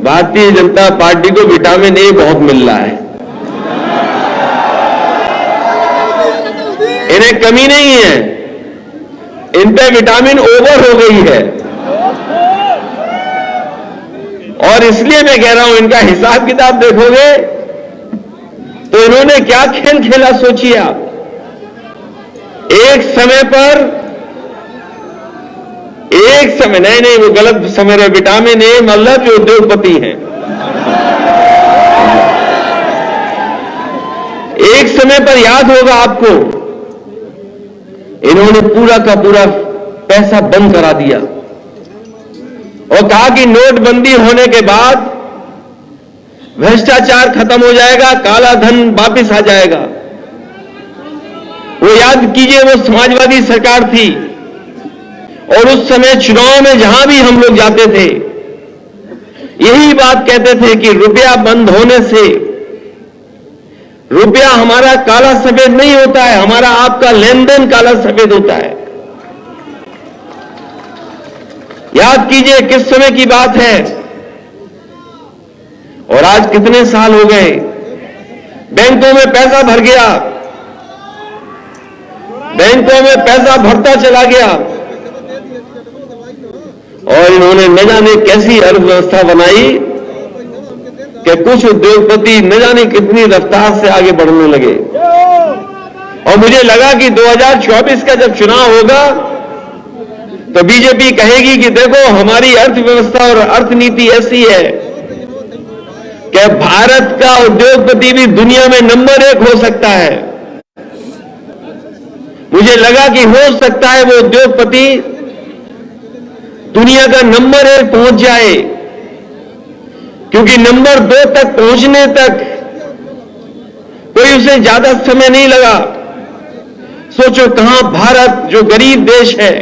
Bharatiya Janata party को vitamin A बहुत मिल रहा है, इन्हें कमी नहीं है, इन पे विटामिन ओवर हो गई है। और इसलिए मैं कह रहा हूं, इनका हिसाब किताब देखोगे तो इन्होंने क्या खेल खेला सोचिए आप। एक समय नहीं वो गलत समय रहे, विटामिन ए मतलब जो उद्योगपति हैं, एक समय पर याद होगा आपको, इन्होंने पूरा का पूरा पैसा बंद करा दिया और कहा कि नोटबंदी होने के बाद भ्रष्टाचार खत्म हो जाएगा, काला धन वापस आ जाएगा। वो याद कीजिए, वो समाजवादी सरकार थी और उस समय चुनाव में जहां भी हम लोग जाते थे यही बात कहते थे कि रुपया बंद होने से रुपया हमारा काला सफेद नहीं होता है, हमारा आपका लेन देन काला सफेद होता है। याद कीजिए किस समय की बात है, और आज कितने साल हो गए, बैंकों में पैसा भर गया, बैंकों में पैसा भरता चला गया और इन्होंने न जाने कैसी अर्थव्यवस्था बनाई कि कुछ उद्योगपति न जाने कितनी रफ्तार से आगे बढ़ने लगे। और मुझे लगा कि 2024 का जब चुनाव होगा तो बीजेपी कहेगी कि देखो हमारी अर्थव्यवस्था और अर्थनीति ऐसी है कि भारत का उद्योगपति भी दुनिया में नंबर 1 हो सकता है। मुझे लगा कि हो सकता है वो उद्योगपति दुनिया का नंबर 1 पहुंच जाए, क्योंकि नंबर 2 तक पहुंचने तक कोई उसे ज्यादा समय नहीं लगा। सोचो कहां भारत जो गरीब देश है,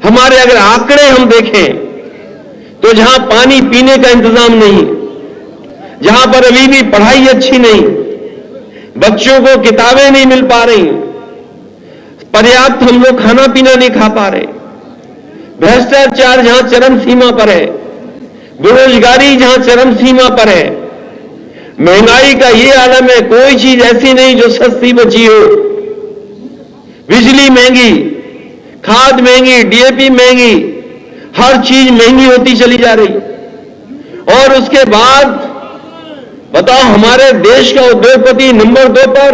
हमारे अगर आंकड़े हम देखें तो जहां पानी पीने का इंतजाम नहीं, जहां पर अभी भी पढ़ाई अच्छी नहीं, बच्चों को किताबें नहीं मिल पा रही, पर्याप्त हम लोग खाना पीना नहीं खा पा रहे, भ्रष्टाचार जहां चरम सीमा पर है, बेरोजगारी जहां चरम सीमा पर है, महंगाई का ये आलम है, कोई चीज ऐसी नहीं जो सस्ती बची हो। बिजली महंगी, खाद महंगी, डीएपी महंगी, हर चीज महंगी होती चली जा रही। और उसके बाद बताओ हमारे देश का उद्योगपति नंबर 2 पर,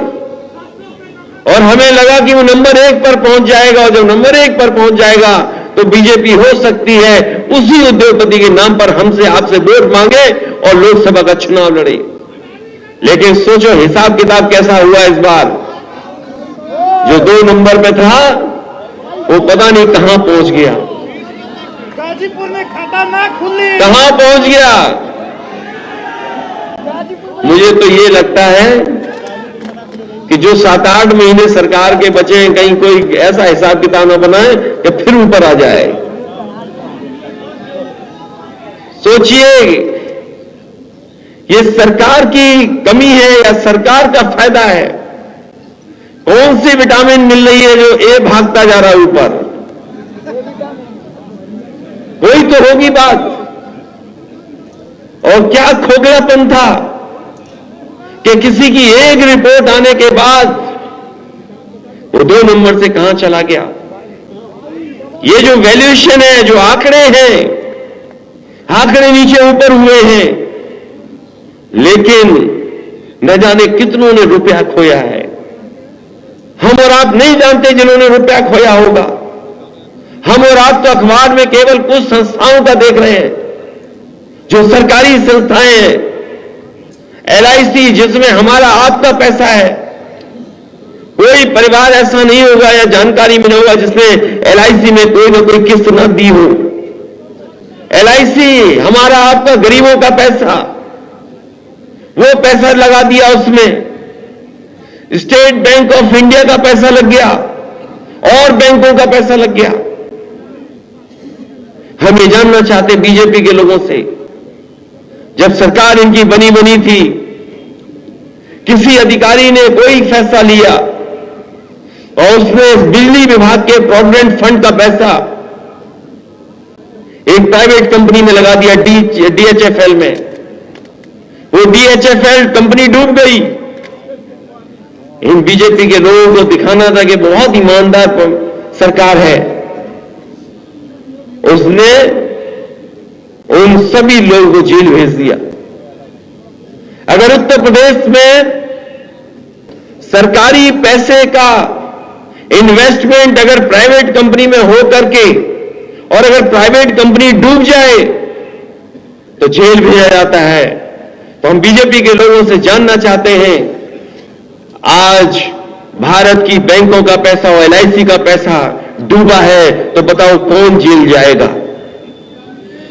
और हमें लगा कि वो नंबर 1 पर पहुंच जाएगा, और जब नंबर 1 पर पहुंच जाएगा तो बीजेपी हो सकती है उसी उद्योगपति के नाम पर हमसे आपसे वोट मांगे और लोकसभा का चुनाव लड़े। लेकिन सोचो हिसाब किताब कैसा हुआ इस बार। जो 2 नंबर पे था वो पता नहीं कहां पहुंच गया, गाजीपुर में खाता ना खुली, कहां पहुंच गया। मुझे तो ये लगता है कि जो 7-8 महीने सरकार के बचे हैं, कहीं कोई ऐसा हिसाब किताब न बनाए कि फिर ऊपर आ जाए। सोचिए ये सरकार की कमी है या सरकार का फायदा है? कौन सी विटामिन मिल रही है जो ए भागता जा रहा है ऊपर? कोई तो होगी बात। और क्या खोखलापन था कि किसी की एक रिपोर्ट आने के बाद वो 2 नंबर से कहां चला गया। ये जो वैल्यूएशन है, जो आंकड़े हैं, आंकड़े नीचे ऊपर हुए हैं, लेकिन न जाने कितनों ने रुपया खोया है। हम और आप नहीं जानते जिन्होंने रुपया खोया होगा। हम और आप तो अखबार में केवल कुछ संस्थाओं का देख रहे हैं जो सरकारी संस्थाएं हैं। LIC जिसमें हमारा आपका पैसा है, कोई परिवार ऐसा नहीं होगा या जानकारी में होगा जिसने LIC में कोई ना कोई किस्त न दी हो। LIC हमारा आपका गरीबों का पैसा, वो पैसा लगा दिया उसमें। स्टेट बैंक ऑफ इंडिया का पैसा लग गया और बैंकों का पैसा लग गया। हम ये जानना चाहते बीजेपी के लोगों से, जब सरकार इनकी बनी थी, किसी अधिकारी ने कोई फैसला लिया और उसने बिजली विभाग के प्रोविडेंट फंड का पैसा एक प्राइवेट कंपनी में लगा दिया, DHFL में। वो DHFL कंपनी डूब गई। इन बीजेपी के लोगों को दिखाना था कि बहुत ईमानदार सरकार है। उसने उन सभी लोगों को जेल भेज दिया। अगर उत्तर प्रदेश में सरकारी पैसे का इन्वेस्टमेंट अगर प्राइवेट कंपनी में हो करके और अगर प्राइवेट कंपनी डूब जाए तो जेल भेजा जाता है। तो हम बीजेपी के लोगों से जानना चाहते हैं, आज भारत की बैंकों का पैसा और LIC का पैसा डूबा है तो बताओ कौन जेल जाएगा?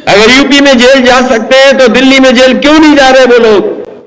अगर यूपी में जेल जा सकते हैं तो दिल्ली में जेल क्यों नहीं जा रहे वो लोग?